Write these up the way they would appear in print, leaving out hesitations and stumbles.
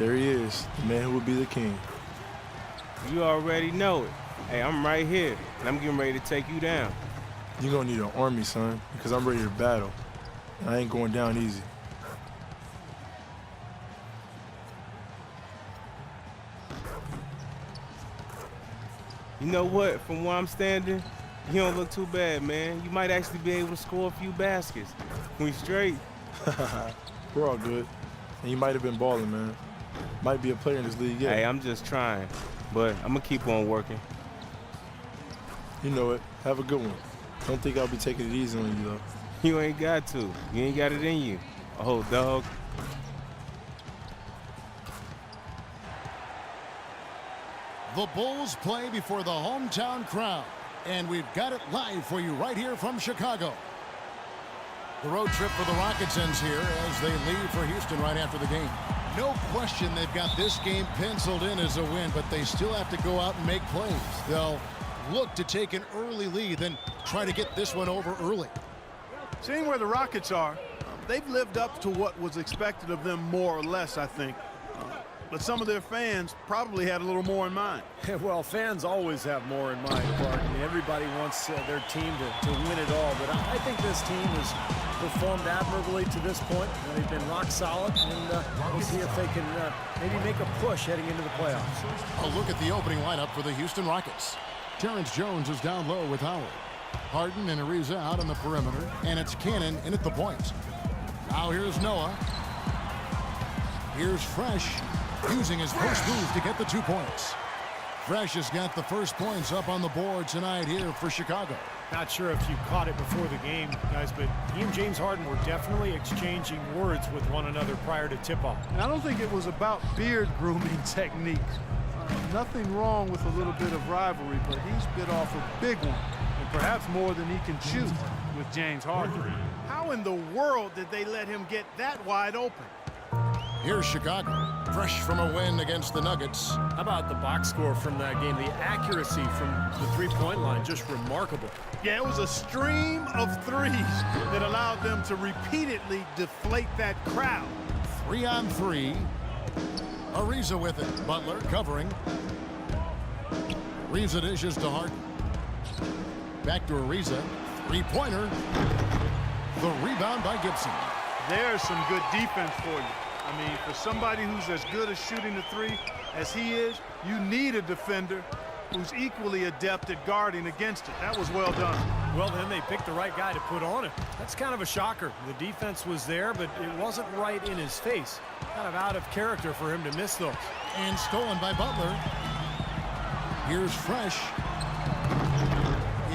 There he is, the man who will be the king. You already know it. Hey, I'm right here, and I'm getting ready to take you down. You're gonna need an army, son, because I'm ready to battle. And I ain't going down easy. You know what? From where I'm standing, you don't look too bad, man. You might actually be able to score a few baskets. We straight. We're all good. And you might have been balling, man. Might be a player in this league, yeah. Hey, I'm just trying, but I'm gonna keep on working. You know it. Have a good one. Don't think I'll be taking it easy on you, though. You ain't got to. You ain't got it in you. Oh, dog. The Bulls play before the hometown crowd, and we've got it live for you right here from Chicago. The road trip for the Rockets ends here as they leave for Houston right after the game. No question they've got this game penciled in as a win, but they still have to go out and make plays. They'll look to take an early lead and try to get this one over early. Seeing where the Rockets are, they've lived up to what was expected of them more or less, I think. But some of their fans probably had a little more in mind. Well, fans always have more in mind, Clark. I mean, everybody wants their team to win it all. But I think this team has performed admirably to this point. They've been rock solid, and we'll see if they can maybe make a push heading into the playoffs. A look at the opening lineup for the Houston Rockets. Terrence Jones is down low with Howard. Harden and Ariza out on the perimeter, and it's Cannon in at the point. Now here's Noah. Here's Fresh, using his post move to get the 2 points. Fresh has got the first points up on the board tonight here for Chicago. Not sure if you caught it before the game, guys, but he and James Harden were definitely exchanging words with one another prior to tip-off. And I don't think it was about beard grooming techniques. Nothing wrong with a little bit of rivalry, but he's bit off a big one, and perhaps more than he can chew with James Harden. How in the world did they let him get that wide open? Here's Chicago, fresh from a win against the Nuggets. How about the box score from that game? The accuracy from the three-point line, just remarkable. Yeah, it was a stream of threes that allowed them to repeatedly deflate that crowd. 3-on-3. Ariza with it. Butler covering. Ariza dishes to Harden. Back to Ariza. Three-pointer. The rebound by Gibson. There's some good defense for you. I mean, for somebody who's as good at shooting the three as he is, you need a defender who's equally adept at guarding against it. That was well done. Well, then they picked the right guy to put on him. That's kind of a shocker. The defense was there, but it wasn't right in his face. Kind of out of character for him to miss those. And stolen by Butler. Here's Fresh.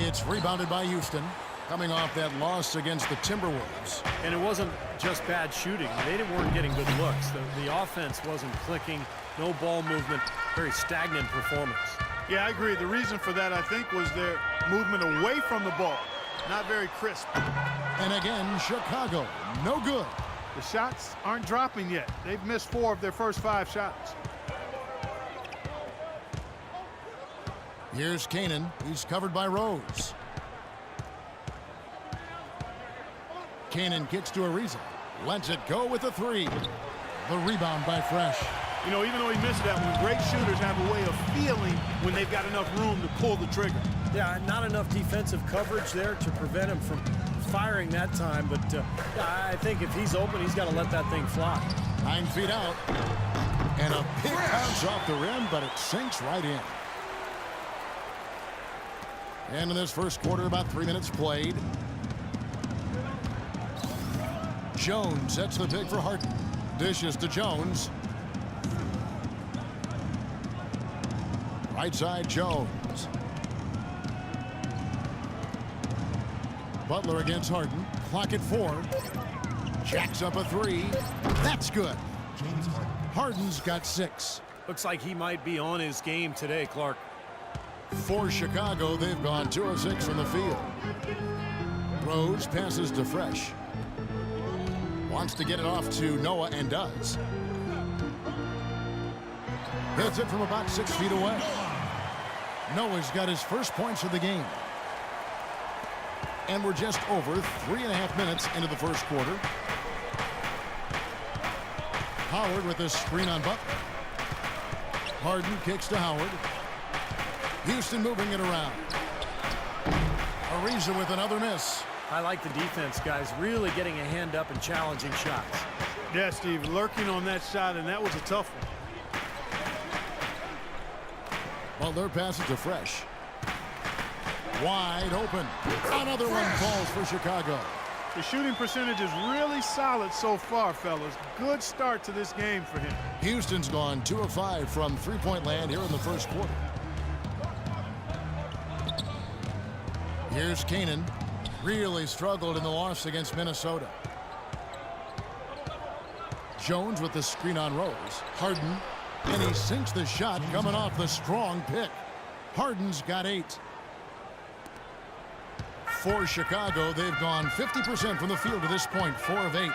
It's rebounded by Houston, coming off that loss against the Timberwolves. And it wasn't just bad shooting. They weren't getting good looks. The offense wasn't clicking. No ball movement. Very stagnant performance. Yeah, I agree. The reason for that, I think, was their movement away from the ball. Not very crisp. And again, Chicago, no good. The shots aren't dropping yet. They've missed 4 of their first 5 shots. Here's Canaan. He's covered by Rose. Canaan kicks to Ariza. Lets it go with a 3. The rebound by Fresh. You know, even though he missed that one, great shooters have a way of feeling when they've got enough room to pull the trigger. Yeah, not enough defensive coverage there to prevent him from firing that time. But I think if he's open, he's got to let that thing fly. 9 feet out. And a pick bounce off the rim, but it sinks right in. And in this first quarter, about 3 minutes played. Jones sets the pick for Harden. Dishes to Jones. Right side, Jones. Butler against Harden. Clock at 4. Jacks up a 3. That's good. Harden's got 6. Looks like he might be on his game today, Clark. For Chicago, they've gone 2 of 6 from the field. Rose passes to Fresh. Wants to get it off to Noah and does. Hits it from about 6 feet away. Noah's got his first points of the game. And we're just over 3.5 minutes into the first quarter. Howard with a screen on Butler. Harden kicks to Howard. Houston moving it around. Ariza with another miss. I like the defense, guys, really getting a hand up and challenging shots. Yeah, Steve, lurking on that shot, and that was a tough one. Butler passes to Fresh. Wide open. Another one falls for Chicago. The shooting percentage is really solid so far, fellas. Good start to this game for him. Houston's gone 2 of 5 from three-point land here in the first quarter. Here's Kanan. Really struggled in the loss against Minnesota. Jones with the screen on Rose. Harden. And he sinks the shot coming off the strong pick. Harden's got 8. For Chicago, they've gone 50% from the field to this point, 4 of 8.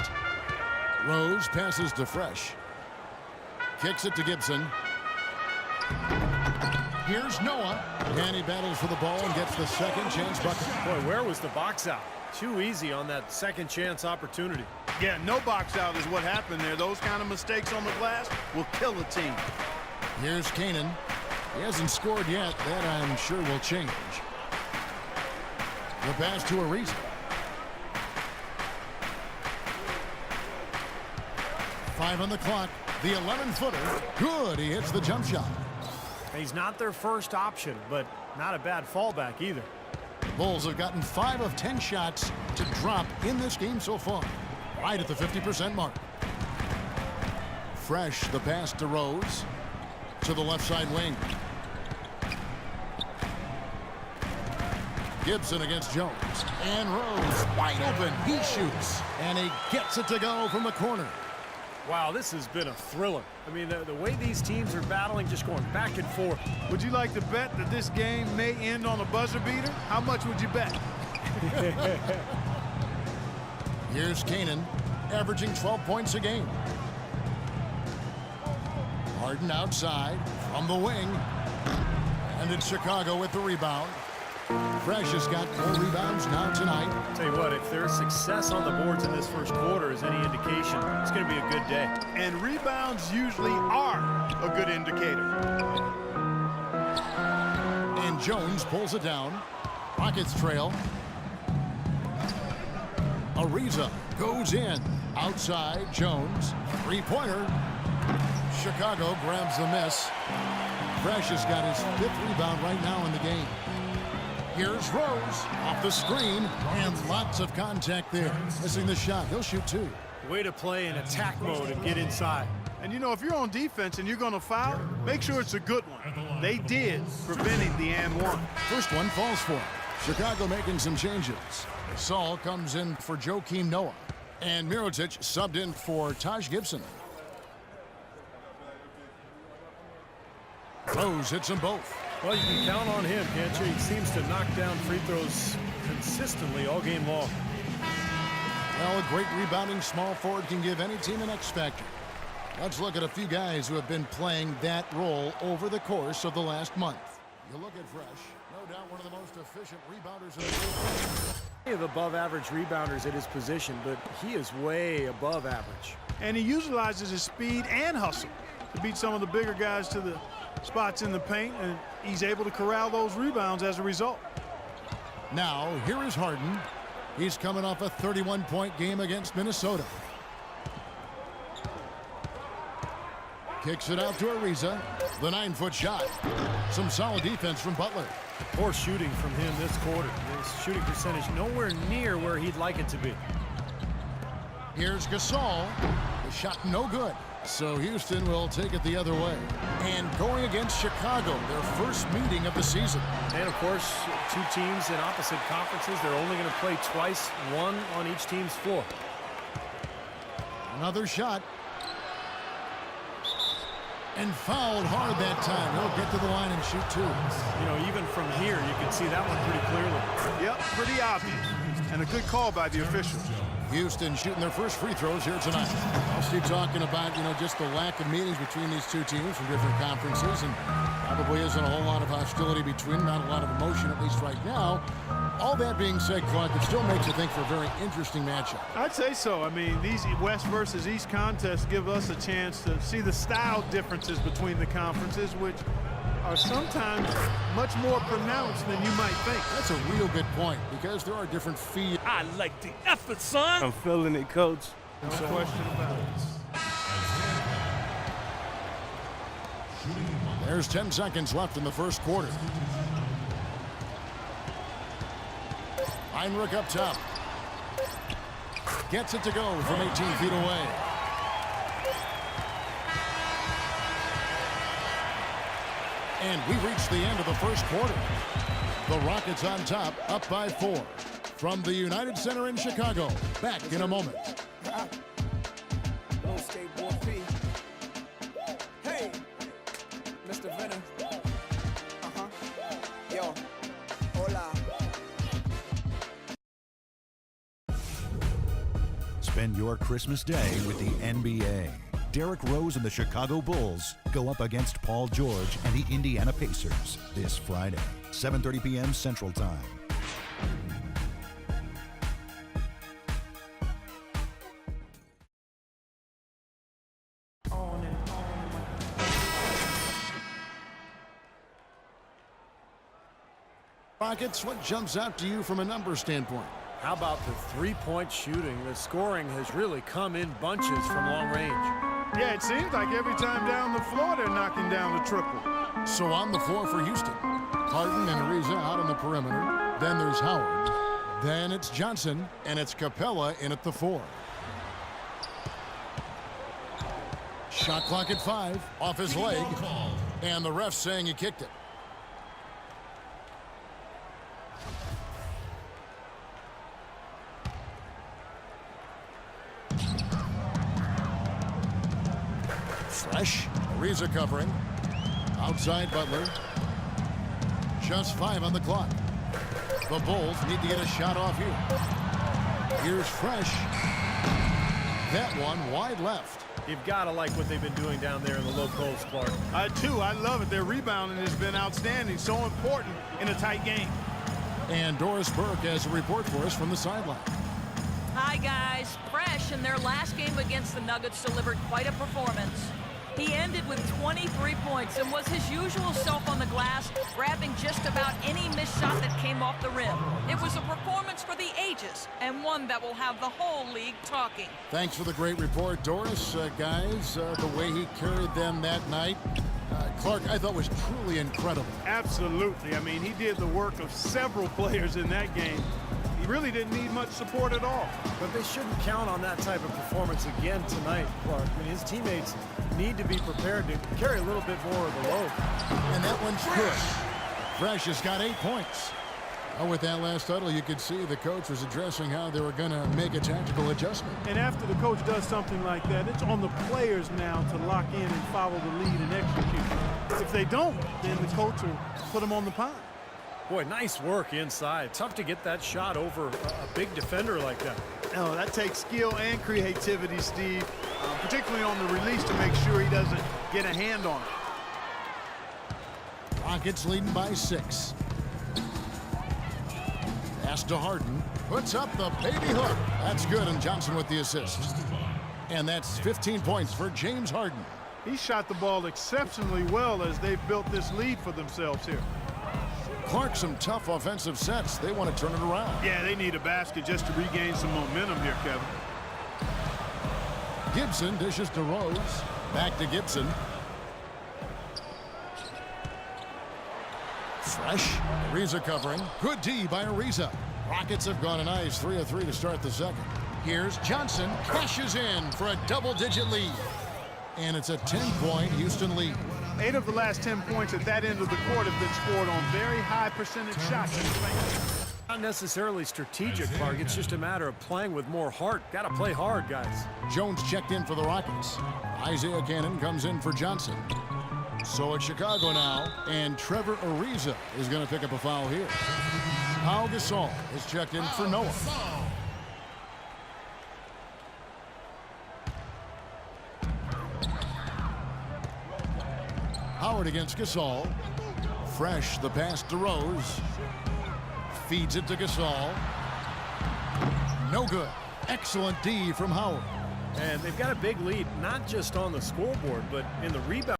Rose passes to Fresh. Kicks it to Gibson. Here's Noah. And he battles for the ball and gets the second chance bucket. Boy, where was the box out? Too easy on that second chance opportunity. Yeah, no box out is what happened there. Those kind of mistakes on the glass will kill a team. Here's Kanan. He hasn't scored yet. That I'm sure will change. The pass to Ariza. Five on the clock. The 11-footer. Good. He hits the jump shot. He's not their first option, but not a bad fallback either. Bulls have gotten 5 of 10 shots to drop in this game so far. Right at the 50% mark. Fresh, the pass to Rose. To the left side wing. Gibson against Jones. And Rose wide open. He shoots. And he gets it to go from the corner. Wow, this has been a thriller. I mean, the way these teams are battling, just going back and forth. Would you like to bet that this game may end on a buzzer beater? How much would you bet? Here's Kanan, averaging 12 points a game. Harden outside from the wing. And it's Chicago with the rebound. Fresh has got 4 rebounds now tonight. Tell you what, if their success on the boards in this first quarter is any indication, it's going to be a good day. And rebounds usually are a good indicator. And Jones pulls it down. Rockets trail. Ariza goes in. Outside, Jones. Three-pointer. Chicago grabs the miss. Fresh has got his 5th rebound right now in the game. Here's Rose off the screen, and lots of contact there. Missing the shot. He'll shoot 2. Way to play in attack mode and get inside. And you know, if you're on defense and you're going to foul, make sure it's a good one. They did, preventing the and one. First one falls for him. Chicago making some changes. Saul comes in for Joakim Noah. And Mirotic subbed in for Taj Gibson. Rose hits them both. Well, you can count on him, can't you? He seems to knock down free throws consistently all game long. Well, a great rebounding small forward can give any team an X factor. Let's look at a few guys who have been playing that role over the course of the last month. You look at Fresh, no doubt one of the most efficient rebounders in the league. He is above average rebounders at his position, but he is way above average. And he utilizes his speed and hustle to beat some of the bigger guys to the spots in the paint, and he's able to corral those rebounds as a result. Now, here is Harden. He's coming off a 31-point game against Minnesota. Kicks it out to Ariza. The 9-foot shot. Some solid defense from Butler. Poor shooting from him this quarter. His shooting percentage nowhere near where he'd like it to be. Here's Gasol. The shot no good. So Houston will take it the other way. And going against Chicago, their first meeting of the season. And of course, 2 teams in opposite conferences. They're only going to play twice, one on each team's floor. Another shot. And fouled hard that time. He'll get to the line and shoot 2. You know, even from here, you can see that one pretty clearly. Yep, pretty obvious. And a good call by the officials. Houston shooting their first free throws here tonight. I'll keep talking about, just the lack of meetings between these 2 teams from different conferences, and probably isn't a whole lot of hostility between them, not a lot of emotion, at least right now. All that being said, Clark, it still makes you think for a very interesting matchup. I'd say so. I mean, these West versus East contests give us a chance to see the style differences between the conferences, which are sometimes much more pronounced than you might think. That's a real good point, because there are different feels. I like the effort, son. I'm feeling it, Coach. No question about it. There's 10 seconds left in the first quarter. Heinrich up top. Gets it to go from 18 feet away. And we reach the end of the first quarter. The Rockets on top, up by 4. From the United Center in Chicago. Back in a moment. Little skateboard P. Hey, Mr. Venom. Yo, hola. Spend your Christmas day with the NBA. Derrick Rose and the Chicago Bulls go up against Paul George and the Indiana Pacers this Friday, 7:30 p.m. Central Time. Rockets, what jumps out to you from a number standpoint? How about the three-point shooting? The scoring has really come in bunches from long range. Yeah, it seems like every time down the floor they're knocking down the triple. So on the floor for Houston. Harden and Ariza out on the perimeter. Then there's Howard. Then it's Johnson, and it's Capella in at the 4. Shot clock at 5, off his leg, and the ref saying he kicked it. Fresh, Ariza covering. Outside Butler. Just 5 on the clock. The Bulls need to get a shot off here. Here's Fresh. That one wide left. You've got to like what they've been doing down there in the low post, Clark. I do. I love it. Their rebounding has been outstanding. So important in a tight game. And Doris Burke has a report for us from the sideline. Hi, guys. Fresh in their last game against the Nuggets delivered quite a performance. He ended with 23 points and was his usual self on the glass, grabbing just about any missed shot that came off the rim. It was a performance for the ages, and one that will have the whole league talking. Thanks for the great report, Doris. Guys, the way he carried them that night, Clark, I thought was truly incredible. Absolutely. I mean, he did the work of several players in that game. He really didn't need much support at all. But they shouldn't count on that type of performance again tonight, Clark. I mean, his teammates need to be prepared to carry a little bit more of the load. And that one's good. Fresh has got 8 points. With that last huddle, you could see the coach was addressing how they were going to make a tactical adjustment. And after the coach does something like that, it's on the players now to lock in and follow the lead and execute. If they don't, then the coach will put them on the pine. Boy, nice work inside. Tough to get that shot over a big defender like that. No, that takes skill and creativity, Steve, particularly on the release to make sure he doesn't get a hand on it. Rockets leading by 6. Pass to Harden. Puts up the baby hook. That's good, and Johnson with the assist. And that's 15 points for James Harden. He shot the ball exceptionally well as they've built this lead for themselves here. Clark, some tough offensive sets. They want to turn it around. Yeah, they need a basket just to regain some momentum here, Kevin. Gibson dishes to Rose. Back to Gibson. Fresh. Ariza covering. Good D by Ariza. Rockets have gone a nice 3 of 3 to start the second. Here's Johnson. Cashes in for a double-digit lead. And it's a 10-point Houston lead. 8 of the last 10 points at that end of the court have been scored on very high percentage shots. Not necessarily strategic, Clark. It's just a matter of playing with more heart. Got to play hard, guys. Jones checked in for the Rockets. Isaiah Cannon comes in for Johnson. So it's Chicago now, and Trevor Ariza is going to pick up a foul here. Pau Gasol is checked in for Noah. Howard against Gasol. Fresh, the pass to Rose. Feeds it to Gasol. No good. Excellent D from Howard. And they've got a big lead, not just on the scoreboard, but in the rebound.